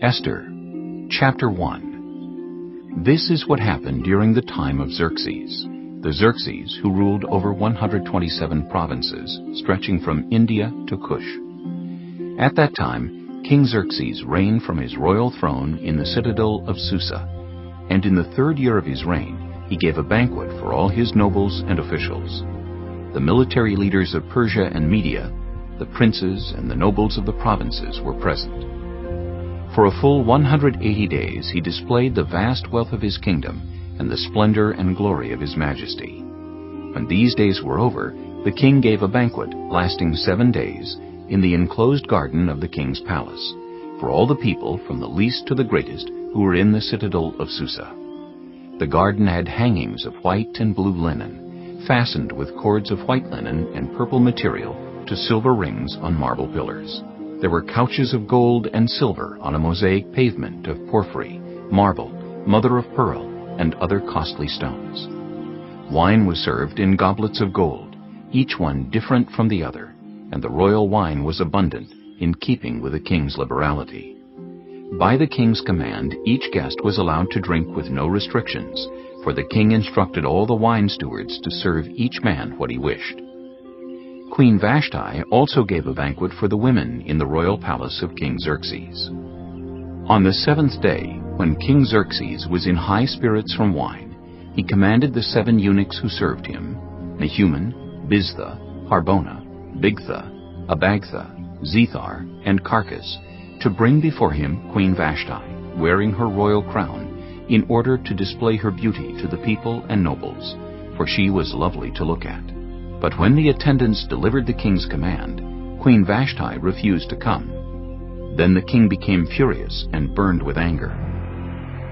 Esther, Chapter 1. This is what happened during the time of Xerxes, the Xerxes who ruled over 127 provinces, stretching from India to Cush. At that time, King Xerxes reigned from his royal throne in the citadel of Susa, and in the 3rd year of his reign, he gave a banquet for all his nobles and officials. The military leaders of Persia and Media, the princes and the nobles of the provinces were present. For a full 180 days he displayed the vast wealth of his kingdom and the splendor and glory of his majesty. When these days were over, the king gave a banquet lasting 7 days in the enclosed garden of the king's palace, for all the people from the least to the greatest who were in the citadel of Susa. The garden had hangings of white and blue linen, fastened with cords of white linen and purple material to silver rings on marble pillars. There were couches of gold and silver on a mosaic pavement of porphyry, marble, mother of pearl, and other costly stones. Wine was served in goblets of gold, each one different from the other, and the royal wine was abundant, in keeping with the king's liberality. By the king's command, each guest was allowed to drink with no restrictions, for the king instructed all the wine stewards to serve each man what he wished. Queen Vashti also gave a banquet for the women in the royal palace of King Xerxes. On the 7th day, when King Xerxes was in high spirits from wine, he commanded the 7 eunuchs who served him, Mehuman, Biztha, Harbona, Bigtha, Abagtha, Zethar, and Carcass, to bring before him Queen Vashti, wearing her royal crown, in order to display her beauty to the people and nobles, for she was lovely to look at. But when the attendants delivered the king's command, Queen Vashti refused to come. Then the king became furious and burned with anger.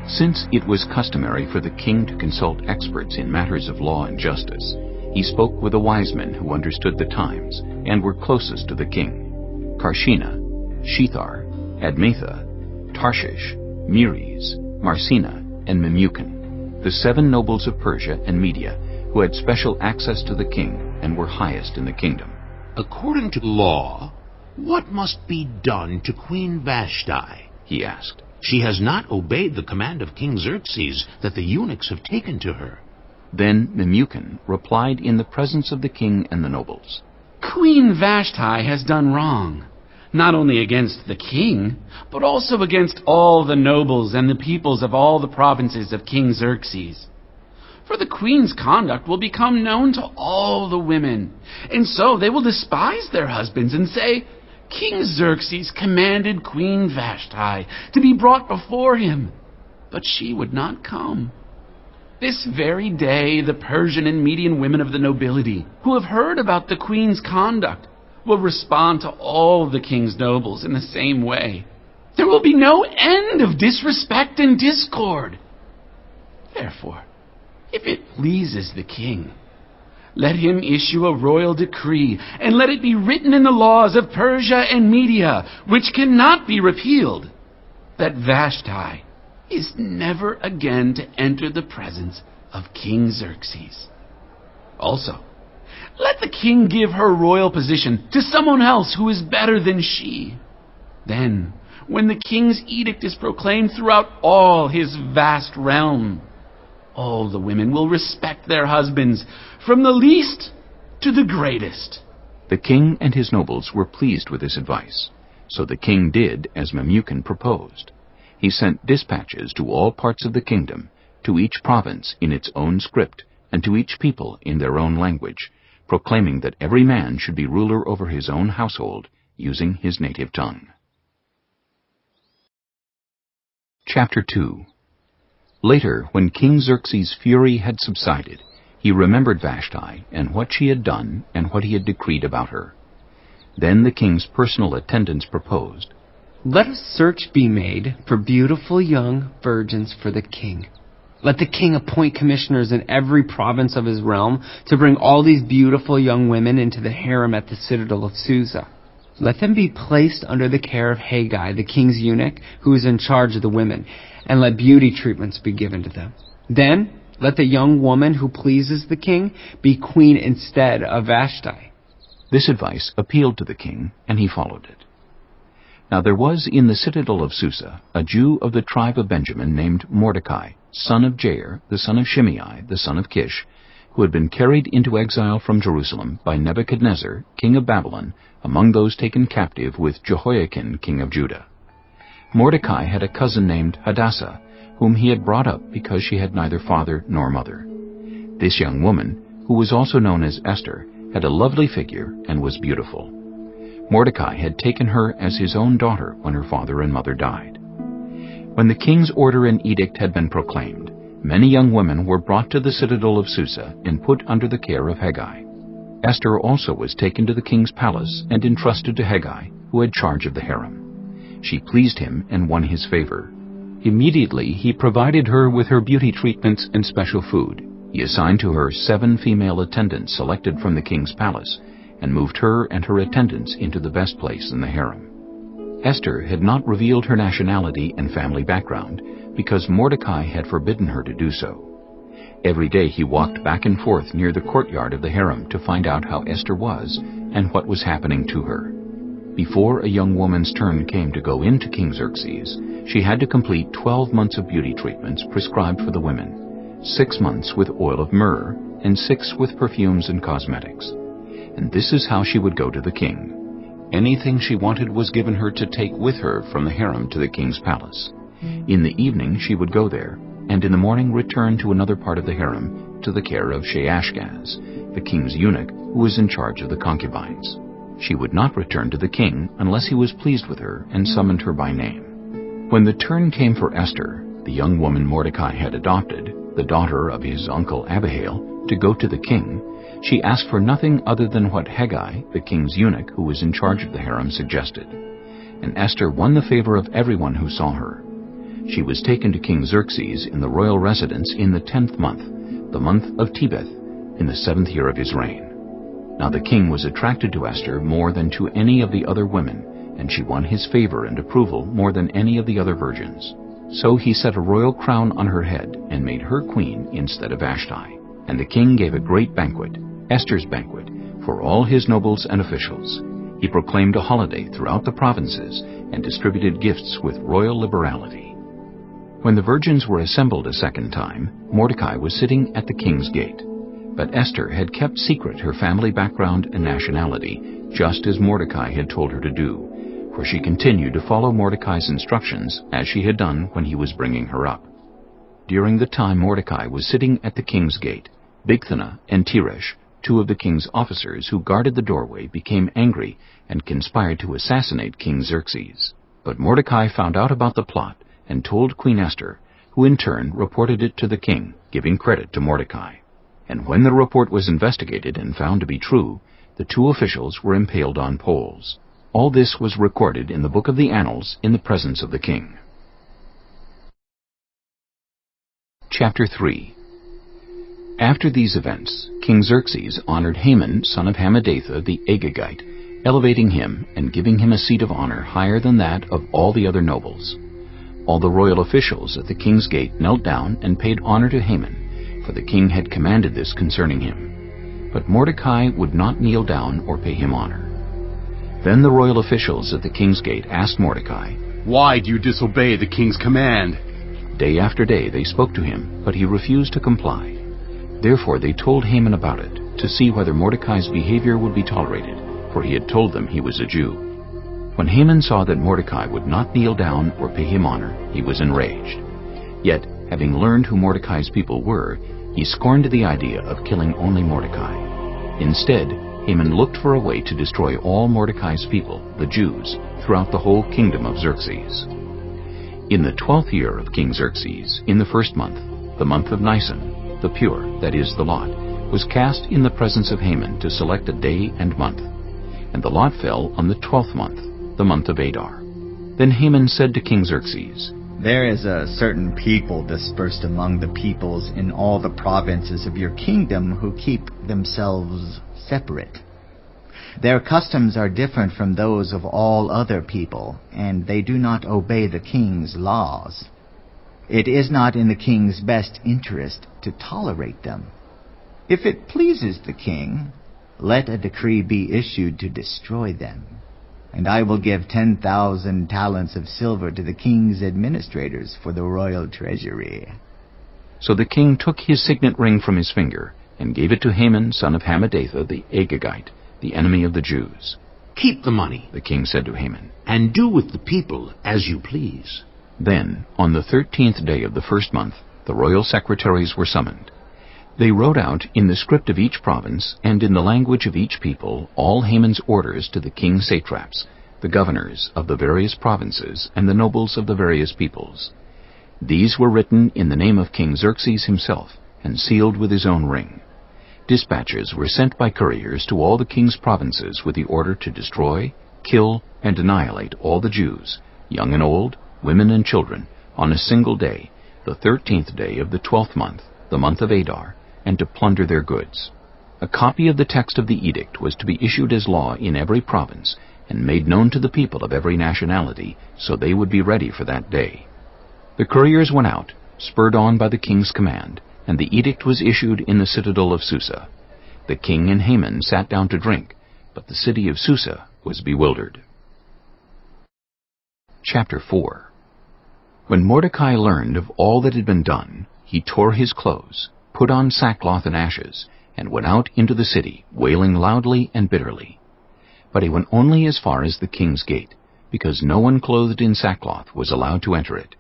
Since it was customary for the king to consult experts in matters of law and justice, he spoke with the wise men who understood the times and were closest to the king: Karshina, Shethar, Admatha, Tarshish, Meres, Marsina, and Memucan, the 7 nobles of Persia and Media, who had special access to the king and were highest in the kingdom. According to law, what must be done to Queen Vashti? He asked. She has not obeyed the command of King Xerxes that the eunuchs have taken to her. Then Memucan replied in the presence of the king and the nobles. Queen Vashti has done wrong, not only against the king, but also against all the nobles and the peoples of all the provinces of King Xerxes. For the queen's conduct will become known to all the women, and so they will despise their husbands and say, King Xerxes commanded Queen Vashti to be brought before him, but she would not come. This very day the Persian and Median women of the nobility, who have heard about the queen's conduct, will respond to all the king's nobles in the same way. There will be no end of disrespect and discord. Therefore, if it pleases the king, let him issue a royal decree, and let it be written in the laws of Persia and Media, which cannot be repealed, that Vashti is never again to enter the presence of King Xerxes. Also, let the king give her royal position to someone else who is better than she. Then, when the king's edict is proclaimed throughout all his vast realm, all the women will respect their husbands, from the least to the greatest. The king and his nobles were pleased with this advice, so the king did as Memucan proposed. He sent dispatches to all parts of the kingdom, to each province in its own script, and to each people in their own language, proclaiming that every man should be ruler over his own household, using his native tongue. Chapter 2. Later, when King Xerxes' fury had subsided, he remembered Vashti and what she had done and what he had decreed about her. Then the king's personal attendants proposed, Let a search be made for beautiful young virgins for the king. Let the king appoint commissioners in every province of his realm to bring all these beautiful young women into the harem at the citadel of Susa. Let them be placed under the care of Haggai, the king's eunuch, who is in charge of the women, and let beauty treatments be given to them. Then let the young woman who pleases the king be queen instead of Vashti. This advice appealed to the king, and he followed it. Now there was in the citadel of Susa a Jew of the tribe of Benjamin named Mordecai, son of Jair, the son of Shimei, the son of Kish, who had been carried into exile from Jerusalem by Nebuchadnezzar, king of Babylon, among those taken captive with Jehoiakim, king of Judah. Mordecai had a cousin named Hadassah, whom he had brought up because she had neither father nor mother. This young woman, who was also known as Esther, had a lovely figure and was beautiful. Mordecai had taken her as his own daughter when her father and mother died. When the king's order and edict had been proclaimed, many young women were brought to the citadel of Susa and put under the care of Hegai. Esther also was taken to the king's palace and entrusted to Hegai, who had charge of the harem. She pleased him and won his favor. Immediately he provided her with her beauty treatments and special food. He assigned to her 7 female attendants selected from the king's palace, and moved her and her attendants into the best place in the harem. Esther had not revealed her nationality and family background, because Mordecai had forbidden her to do so. Every day he walked back and forth near the courtyard of the harem to find out how Esther was and what was happening to her. Before a young woman's turn came to go into King Xerxes, she had to complete 12 months of beauty treatments prescribed for the women, 6 months with oil of myrrh, and 6 with perfumes and cosmetics. And this is how she would go to the king. Anything she wanted was given her to take with her from the harem to the king's palace. In the evening she would go there, and in the morning return to another part of the harem to the care of Sheashgaz, the king's eunuch who was in charge of the concubines. She would not return to the king unless he was pleased with her and summoned her by name. When the turn came for Esther, the young woman Mordecai had adopted, the daughter of his uncle Abihail, to go to the king, she asked for nothing other than what Hegai, the king's eunuch who was in charge of the harem, suggested. And Esther won the favor of everyone who saw her. She was taken to King Xerxes in the royal residence in the 10th month, the month of Tebeth, in the 7th year of his reign. Now the king was attracted to Esther more than to any of the other women, and she won his favor and approval more than any of the other virgins. So he set a royal crown on her head and made her queen instead of Vashti. And the king gave a great banquet, Esther's banquet, for all his nobles and officials. He proclaimed a holiday throughout the provinces and distributed gifts with royal liberality. When the virgins were assembled a second time, Mordecai was sitting at the king's gate. But Esther had kept secret her family background and nationality, just as Mordecai had told her to do, for she continued to follow Mordecai's instructions as she had done when he was bringing her up. During the time Mordecai was sitting at the king's gate, Bigthana and Teresh, 2 of the king's officers who guarded the doorway, became angry and conspired to assassinate King Xerxes. But Mordecai found out about the plot and told Queen Esther, who in turn reported it to the king, giving credit to Mordecai. And when the report was investigated and found to be true, the 2 officials were impaled on poles. All this was recorded in the book of the Annals in the presence of the king. Chapter 3. After these events, King Xerxes honored Haman, son of Hammedatha the Agagite, elevating him and giving him a seat of honor higher than that of all the other nobles. All the royal officials at the king's gate knelt down and paid honor to Haman, for the king had commanded this concerning him. But Mordecai would not kneel down or pay him honor. Then the royal officials at the king's gate asked Mordecai, "Why do you disobey the king's command?" Day after day they spoke to him, but he refused to comply. Therefore they told Haman about it, to see whether Mordecai's behavior would be tolerated, for he had told them he was a Jew. When Haman saw that Mordecai would not kneel down or pay him honor, he was enraged. Yet, having learned who Mordecai's people were, he scorned the idea of killing only Mordecai. Instead, Haman looked for a way to destroy all Mordecai's people, the Jews, throughout the whole kingdom of Xerxes. In the 12th year of King Xerxes, in the 1st month, the month of Nisan, the pure, that is, the lot, was cast in the presence of Haman to select a day and month. And the lot fell on the 12th month, the month of Adar. Then Haman said to King Xerxes, "There is a certain people dispersed among the peoples in all the provinces of your kingdom who keep themselves separate. Their customs are different from those of all other people, and they do not obey the king's laws. It is not in the king's best interest to tolerate them. If it pleases the king, let a decree be issued to destroy them. and I will give 10,000 talents of silver to the king's administrators for the royal treasury." So the king took his signet ring from his finger and gave it to Haman, son of Hammedatha, the Agagite, the enemy of the Jews. "Keep the money," the king said to Haman, "and do with the people as you please." Then, on the 13th day of the first month, the royal secretaries were summoned. They wrote out in the script of each province and in the language of each people all Haman's orders to the king's satraps, the governors of the various provinces, and the nobles of the various peoples. These were written in the name of King Xerxes himself and sealed with his own ring. Dispatches were sent by couriers to all the king's provinces with the order to destroy, kill, and annihilate all the Jews, young and old, women and children, on a single day, the 13th day of the 12th month, the month of Adar, and to plunder their goods. A copy of the text of the edict was to be issued as law in every province and made known to the people of every nationality, so they would be ready for that day. The couriers went out, spurred on by the king's command, and the edict was issued in the citadel of Susa. The king and Haman sat down to drink, but the city of Susa was bewildered. Chapter 4. When Mordecai learned of all that had been done, he tore his clothes, put on sackcloth and ashes, and went out into the city, wailing loudly and bitterly. But he went only as far as the king's gate, because no one clothed in sackcloth was allowed to enter it.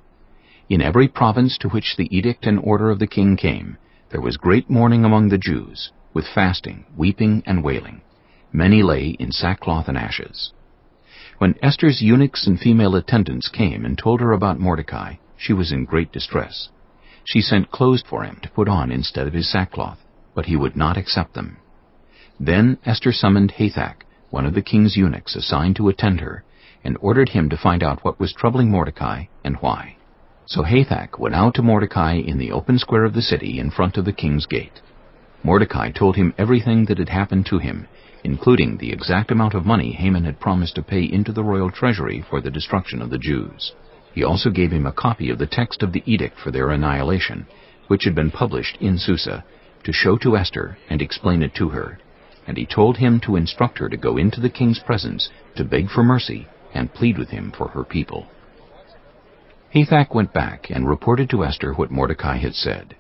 In every province to which the edict and order of the king came, there was great mourning among the Jews, with fasting, weeping, and wailing. Many lay in sackcloth and ashes. When Esther's eunuchs and female attendants came and told her about Mordecai, she was in great distress. She sent clothes for him to put on instead of his sackcloth, but he would not accept them. Then Esther summoned Hathach, one of the king's eunuchs assigned to attend her, and ordered him to find out what was troubling Mordecai and why. So Hathach went out to Mordecai in the open square of the city in front of the king's gate. Mordecai told him everything that had happened to him, including the exact amount of money Haman had promised to pay into the royal treasury for the destruction of the Jews. He also gave him a copy of the text of the edict for their annihilation, which had been published in Susa, to show to Esther and explain it to her. And he told him to instruct her to go into the king's presence to beg for mercy and plead with him for her people. Hathach went back and reported to Esther what Mordecai had said.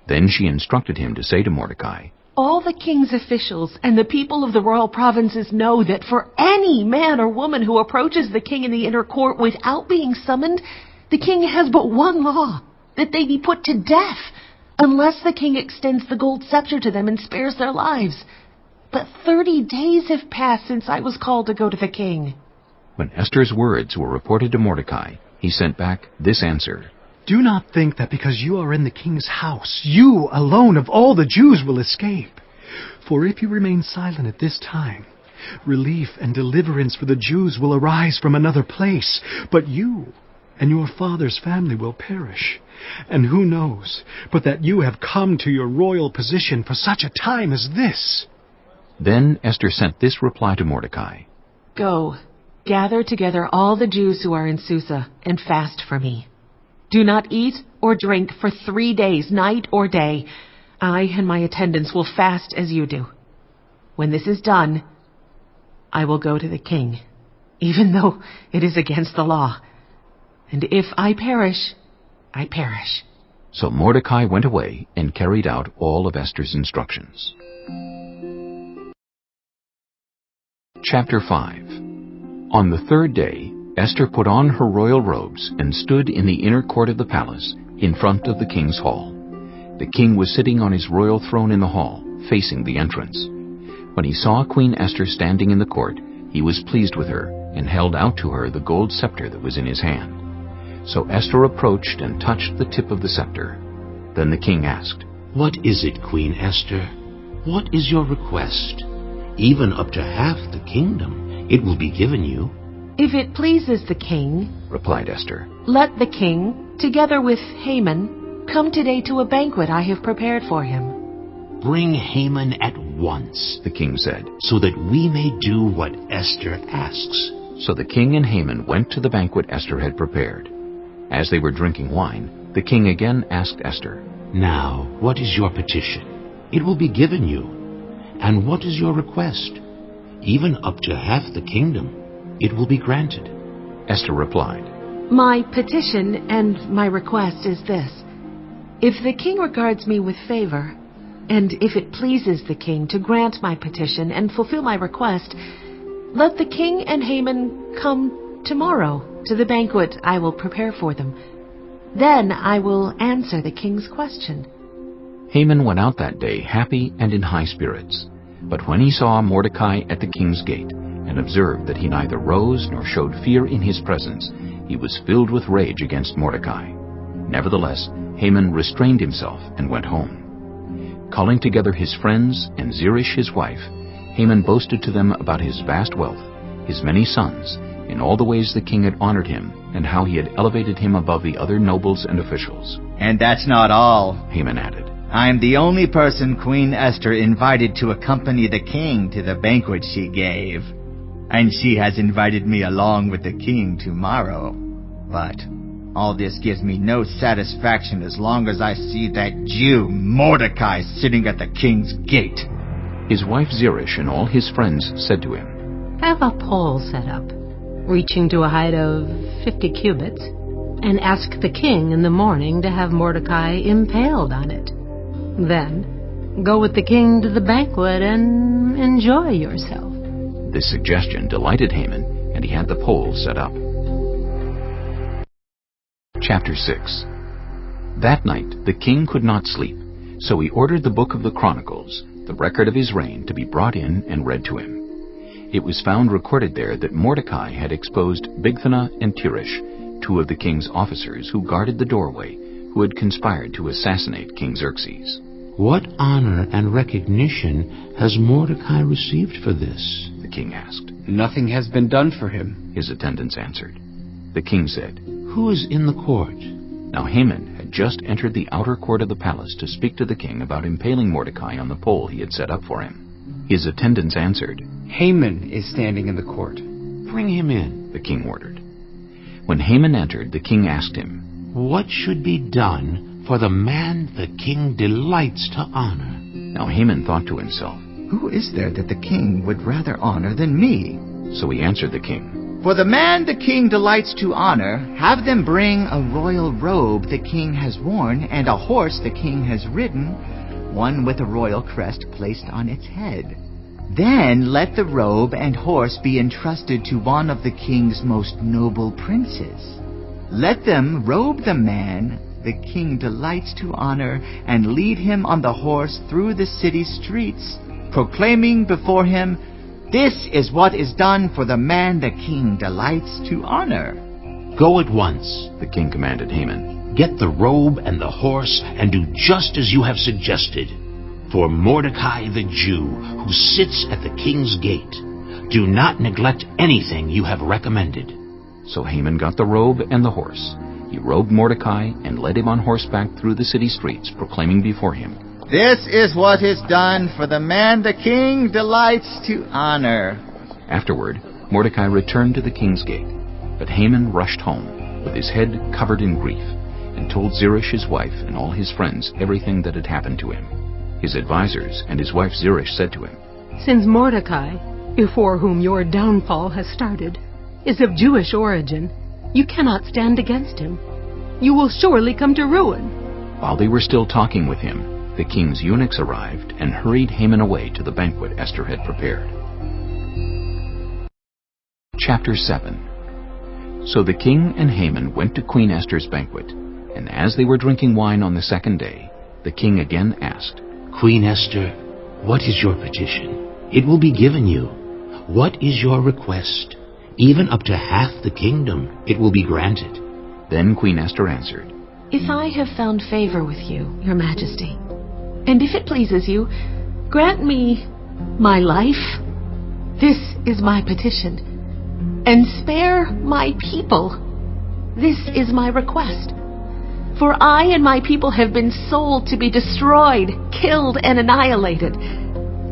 Then she instructed him to say to Mordecai, "All the king's officials and the people of the royal provinces know that for any man or woman who approaches the king in the inner court without being summoned, the king has but one law, that they be put to death, unless the king extends the gold scepter to them and spares their lives. But 30 days have passed since I was called to go to the king." When Esther's words were reported to Mordecai, he sent back this answer: "Do not think that because you are in the king's house, you alone of all the Jews will escape. For if you remain silent at this time, relief and deliverance for the Jews will arise from another place, but you and your father's family will perish. And who knows but that you have come to your royal position for such a time as this?" Then Esther sent this reply to Mordecai: "Go, gather together all the Jews who are in Susa, and fast for me. Do not eat or drink for 3 days, night or day. I and my attendants will fast as you do. When this is done, I will go to the king, even though it is against the law. And if I perish, I perish." So Mordecai went away and carried out all of Esther's instructions. Chapter 5. On the 3rd day, Esther put on her royal robes and stood in the inner court of the palace, in front of the king's hall. The king was sitting on his royal throne in the hall, facing the entrance. When he saw Queen Esther standing in the court, he was pleased with her, and held out to her the gold scepter that was in his hand. So Esther approached and touched the tip of the scepter. Then the king asked, "What is it, Queen Esther? What is your request? Even up to half the kingdom, it will be given you." "If it pleases the king," replied Esther, "let the king, together with Haman, come today to a banquet I have prepared for him." "Bring Haman at once," the king said, "so that we may do what Esther asks." So the king and Haman went to the banquet Esther had prepared. As they were drinking wine, the king again asked Esther, "Now, what is your petition? It will be given you. And what is your request? Even up to half the kingdom. it will be granted. Esther replied, My petition and my request is this. If the king regards me with favor, and if it pleases the king to grant my petition and fulfill my request, let the king and Haman come tomorrow to the banquet I will prepare for them. Then I will answer the king's question. Haman went out that day happy and in high spirits. But when he saw Mordecai at the king's gate, and observed that he neither rose nor showed fear in his presence, he was filled with rage against Mordecai. Nevertheless, Haman restrained himself and went home. Calling together his friends and Zeresh his wife, Haman boasted to them about his vast wealth, his many sons, in all the ways the king had honored him, and how he had elevated him above the other nobles and officials. And that's not all, Haman added. I am the only person Queen Esther invited to accompany the king to the banquet she gave. And she has invited me along with the king tomorrow. But all this gives me no satisfaction as long as I see that Jew Mordecai sitting at the king's gate. His wife Zeresh and all his friends said to him, Have a pole set up, reaching to a height of 50 cubits, and ask the king in the morning to have Mordecai impaled on it. Then, go with the king to the banquet and enjoy yourself. This suggestion delighted Haman, and he had the pole set up. Chapter 6. That night the king could not sleep, so he ordered the book of the Chronicles, the record of his reign, to be brought in and read to him. It was found recorded there that Mordecai had exposed Bigthana and Teresh, two of the king's officers who guarded the doorway, who had conspired to assassinate King Xerxes. What honor and recognition has Mordecai received for this? The king asked. Nothing has been done for him, His attendants answered. The king said, Who is in the court? Now Haman had just entered the outer court of the palace to speak to the king about impaling Mordecai on the pole he had set up for him. His attendants answered, Haman is standing in the court. Bring him in, the king ordered. When Haman entered, the king asked him, What should be done for the man the king delights to honor? Now Haman thought to himself, Who is there that the king would rather honor than me? So he answered the king, For the man the king delights to honor, have them bring a royal robe the king has worn, and a horse the king has ridden, one with a royal crest placed on its head. Then let the robe and horse be entrusted to one of the king's most noble princes. Let them robe the man the king delights to honor, and lead him on the horse through the city streets, proclaiming before him, This is what is done for the man the king delights to honor. Go at once, the king commanded Haman. Get the robe and the horse, and do just as you have suggested. For Mordecai the Jew, who sits at the king's gate, do not neglect anything you have recommended. So Haman got the robe and the horse. He robed Mordecai and led him on horseback through the city streets, proclaiming before him, This is what is done for the man the king delights to honor. Afterward, Mordecai returned to the king's gate, but Haman rushed home, with his head covered in grief, and told Zeresh his wife and all his friends everything that had happened to him. His advisers and his wife Zeresh said to him, Since Mordecai, before whom your downfall has started, is of Jewish origin, you cannot stand against him. You will surely come to ruin. While they were still talking with him, the king's eunuchs arrived and hurried Haman away to the banquet Esther had prepared. Chapter 7. So the king and Haman went to Queen Esther's banquet, and as they were drinking wine on the second day, the king again asked, Queen Esther, what is your petition? It will be given you. What is your request? Even up to half the kingdom, it will be granted. Then Queen Esther answered, If I have found favor with you, your majesty, and if it pleases you, grant me my life. This is my petition. And spare my people. This is my request. For I and my people have been sold to be destroyed, killed, and annihilated.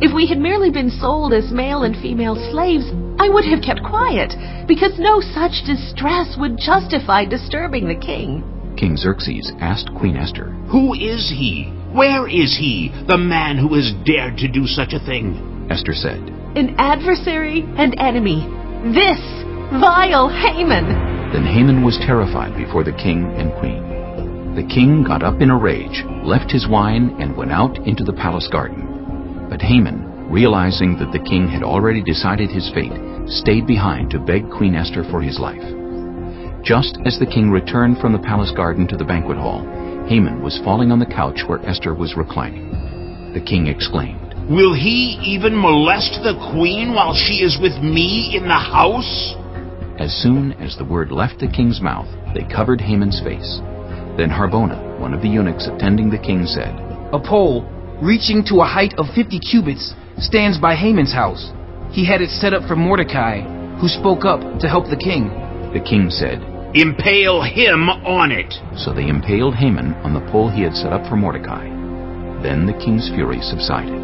If we had merely been sold as male and female slaves, I would have kept quiet, because no such distress would justify disturbing the king. King Xerxes asked Queen Esther, Who is he? Where is he, the man who has dared to do such a thing? Esther said, An adversary and enemy. This Vile Haman!" Then Haman was terrified before the king and queen. The king got up in a rage, left his wine, and went out into the palace garden. But Haman, realizing that the king had already decided his fate, stayed behind to beg Queen Esther for his life. Just as the king returned from the palace garden to the banquet hall, Haman was falling on the couch where Esther was reclining. The king exclaimed, "Will he even molest the queen while she is with me in the house?" As soon as the word left the king's mouth, they covered Haman's face. Then Harbona, one of the eunuchs attending the king, said, "A pole, reaching to a height of 50 cubits, stands by Haman's house. He had it set up for Mordecai, who spoke up to help the king." The king said, "Impale him on it." So they impaled Haman on the pole he had set up for Mordecai. Then the king's fury subsided.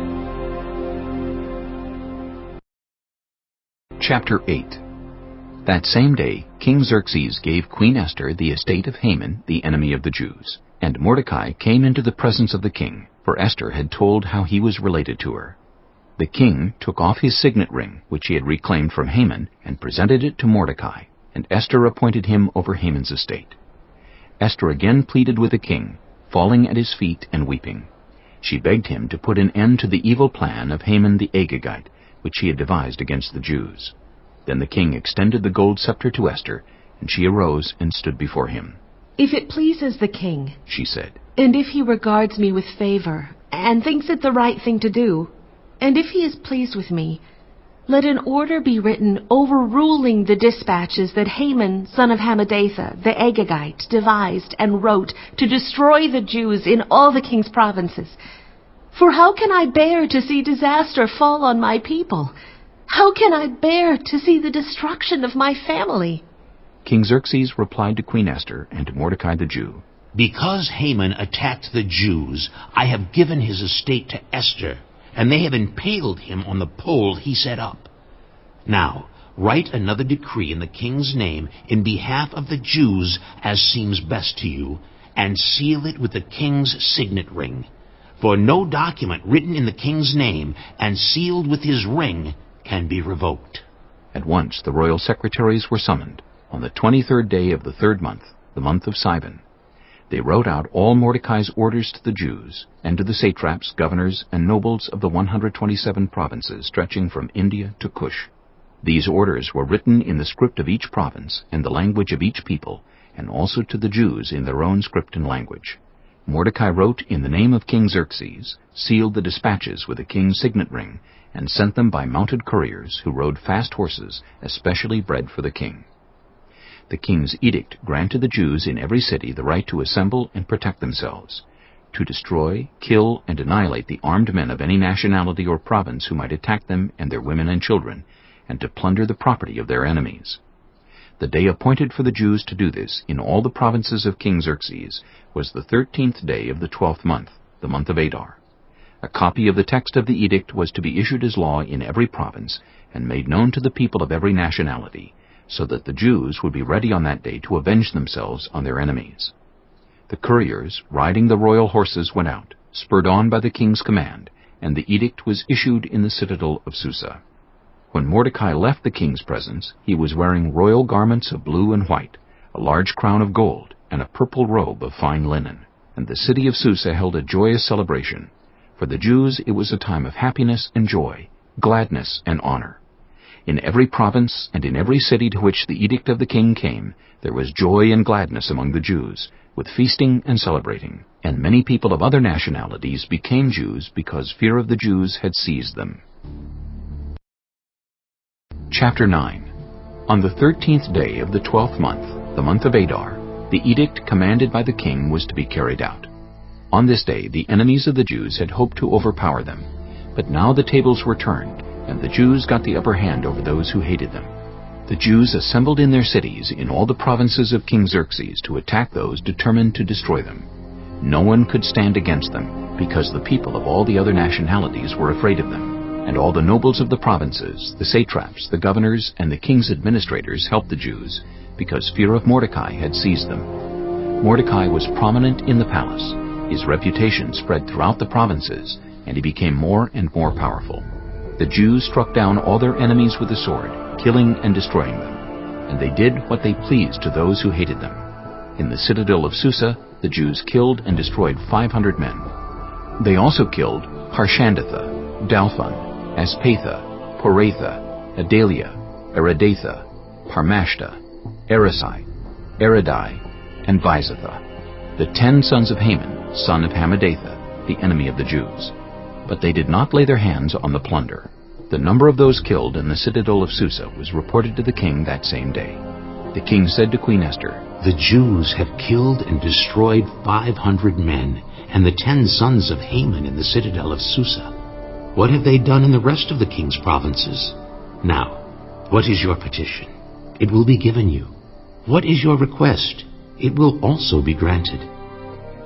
Chapter 8. That same day, King Xerxes gave Queen Esther the estate of Haman, the enemy of the Jews. And Mordecai came into the presence of the king, for Esther had told how he was related to her. The king took off his signet ring, which he had reclaimed from Haman, and presented it to Mordecai, and Esther appointed him over Haman's estate. Esther again pleaded with the king, falling at his feet and weeping. She begged him to put an end to the evil plan of Haman the Agagite, which he had devised against the Jews. Then the king extended the gold scepter to Esther, and she arose and stood before him. "If it pleases the king," she said, "and if he regards me with favor, and thinks it the right thing to do, and if he is pleased with me, let an order be written overruling the dispatches that Haman, son of Hadassah, the Agagite, devised and wrote to destroy the Jews in all the king's provinces. For how can I bear to see disaster fall on my people? How can I bear to see the destruction of my family?" King Xerxes replied to Queen Esther and to Mordecai the Jew, "Because Haman attacked the Jews, I have given his estate to Esther, and they have impaled him on the pole he set up. Now, write another decree in the king's name in behalf of the Jews as seems best to you, and seal it with the king's signet ring. For no document written in the king's name and sealed with his ring can be revoked." At once the royal secretaries were summoned, on the 23rd day of the 3rd month, the month of Sivan. They wrote out all Mordecai's orders to the Jews, and to the satraps, governors, and nobles of the 127 provinces stretching from India to Cush. These orders were written in the script of each province and the language of each people, and also to the Jews in their own script and language. Mordecai wrote in the name of King Xerxes, sealed the dispatches with the king's signet ring, and sent them by mounted couriers who rode fast horses, especially bred for the king. The king's edict granted the Jews in every city the right to assemble and protect themselves, to destroy, kill, and annihilate the armed men of any nationality or province who might attack them and their women and children, and to plunder the property of their enemies. The day appointed for the Jews to do this in all the provinces of King Xerxes was the 13th day of the 12th month, the month of Adar. A copy of the text of the edict was to be issued as law in every province and made known to the people of every nationality, so that the Jews would be ready on that day to avenge themselves on their enemies. The couriers, riding the royal horses, went out, spurred on by the king's command, and the edict was issued in the citadel of Susa. When Mordecai left the king's presence, he was wearing royal garments of blue and white, a large crown of gold, and a purple robe of fine linen. And the city of Susa held a joyous celebration. For the Jews it was a time of happiness and joy, gladness and honor. In every province and in every city to which the edict of the king came, there was joy and gladness among the Jews, with feasting and celebrating. And many people of other nationalities became Jews because fear of the Jews had seized them. Chapter 9. On the 13th day of the 12th month, the month of Adar, the edict commanded by the king was to be carried out. On this day the enemies of the Jews had hoped to overpower them, but now the tables were turned, and the Jews got the upper hand over those who hated them. The Jews assembled in their cities in all the provinces of King Xerxes to attack those determined to destroy them. No one could stand against them, because the people of all the other nationalities were afraid of them. And all the nobles of the provinces, the satraps, the governors, and the king's administrators helped the Jews, because fear of Mordecai had seized them. Mordecai was prominent in the palace. His reputation spread throughout the provinces, and he became more and more powerful. The Jews struck down all their enemies with the sword, killing and destroying them. and they did what they pleased to those who hated them. In the citadel of Susa, the Jews killed and destroyed 500 men. They also killed Harshandatha, Dalphon, Aspatha, Poratha, Adalia, Aridatha, Parmashta, Erisai, Eridai, and Vizatha, the 10 sons of Haman, son of Hammedatha, the enemy of the Jews. But they did not lay their hands on the plunder. The number of those killed in the citadel of Susa was reported to the king that same day. The king said to Queen Esther, "The Jews have killed and destroyed 500 men, and the 10 sons of Haman in the citadel of Susa. What have they done in the rest of the king's provinces? Now, what is your petition? It will be given you. What is your request? It will also be granted."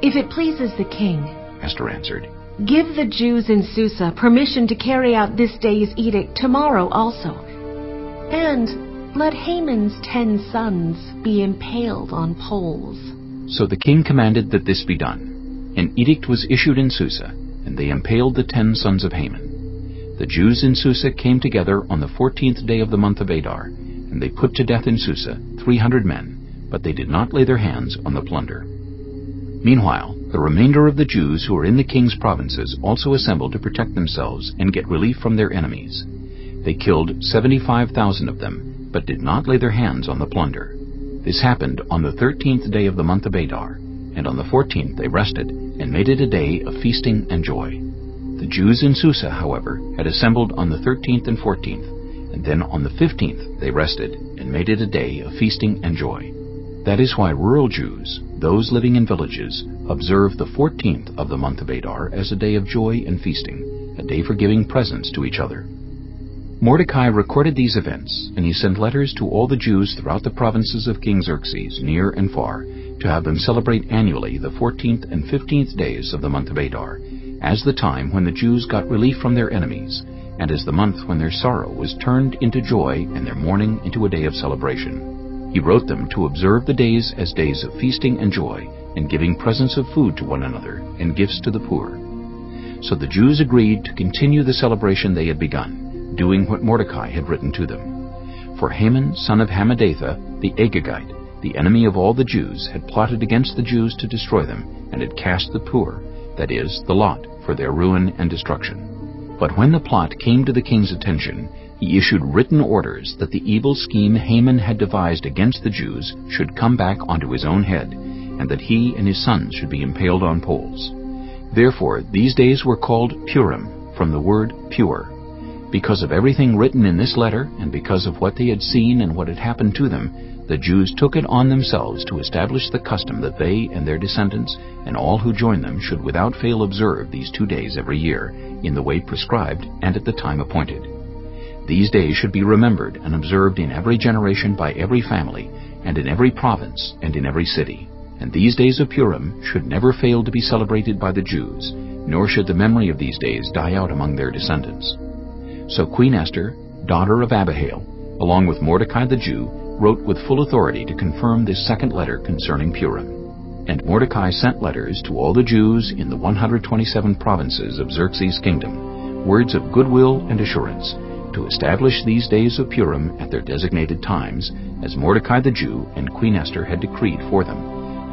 If it pleases the king, Esther answered, give the Jews in Susa permission to carry out this day's edict tomorrow also. And let Haman's 10 sons be impaled on poles. So the king commanded that this be done. An edict was issued in Susa, and they impaled the 10 sons of Haman. The Jews in Susa came together on the 14th day of the month of Adar, and they put to death in Susa 300 men, but they did not lay their hands on the plunder. Meanwhile, the remainder of the Jews who were in the king's provinces also assembled to protect themselves and get relief from their enemies. They killed 75,000 of them, but did not lay their hands on the plunder. This happened on the 13th day of the month of Adar, and on the 14th they rested, and made it a day of feasting and joy. The Jews in Susa, however, had assembled on the 13th and 14th, and then on the 15th they rested, and made it a day of feasting and joy. That is why rural Jews, those living in villages, observe the 14th of the month of Adar as a day of joy and feasting, a day for giving presents to each other. Mordecai recorded these events, and he sent letters to all the Jews throughout the provinces of King Xerxes, near and far, to have them celebrate annually the 14th and 15th days of the month of Adar, as the time when the Jews got relief from their enemies, and as the month when their sorrow was turned into joy and their mourning into a day of celebration. He wrote them to observe the days as days of feasting and joy, and giving presents of food to one another, and gifts to the poor. So the Jews agreed to continue the celebration they had begun, doing what Mordecai had written to them. For Haman, son of Hammedatha, the Agagite, the enemy of all the Jews, had plotted against the Jews to destroy them, and had cast the poor, that is, the lot, for their ruin and destruction. But when the plot came to the king's attention, he issued written orders that the evil scheme Haman had devised against the Jews should come back onto his own head, and that he and his sons should be impaled on poles. Therefore these days were called Purim, from the word pure. Because of everything written in this letter, and because of what they had seen and what had happened to them, the Jews took it on themselves to establish the custom that they and their descendants, and all who join them, should without fail observe these 2 days every year, in the way prescribed and at the time appointed. These days should be remembered and observed in every generation by every family, and in every province, and in every city. And these days of Purim should never fail to be celebrated by the Jews, nor should the memory of these days die out among their descendants. So Queen Esther, daughter of Abihail, along with Mordecai the Jew, wrote with full authority to confirm this second letter concerning Purim. And Mordecai sent letters to all the Jews in the 127 provinces of Xerxes' kingdom, words of goodwill and assurance, to establish these days of Purim at their designated times, as Mordecai the Jew and Queen Esther had decreed for them,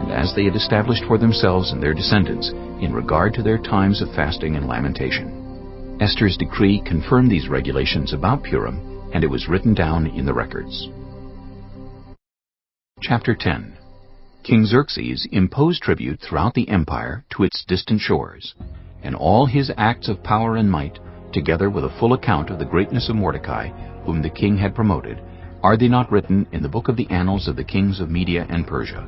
and as they had established for themselves and their descendants in regard to their times of fasting and lamentation. Esther's decree confirmed these regulations about Purim, and it was written down in the records. Chapter 10. King Xerxes imposed tribute throughout the empire to its distant shores, and all his acts of power and might, together with a full account of the greatness of Mordecai, whom the king had promoted, are they not written in the book of the annals of the kings of Media and Persia?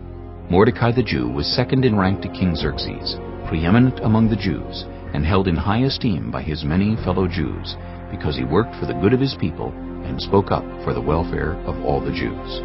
Mordecai the Jew was second in rank to King Xerxes, preeminent among the Jews, and held in high esteem by his many fellow Jews, because he worked for the good of his people and spoke up for the welfare of all the Jews.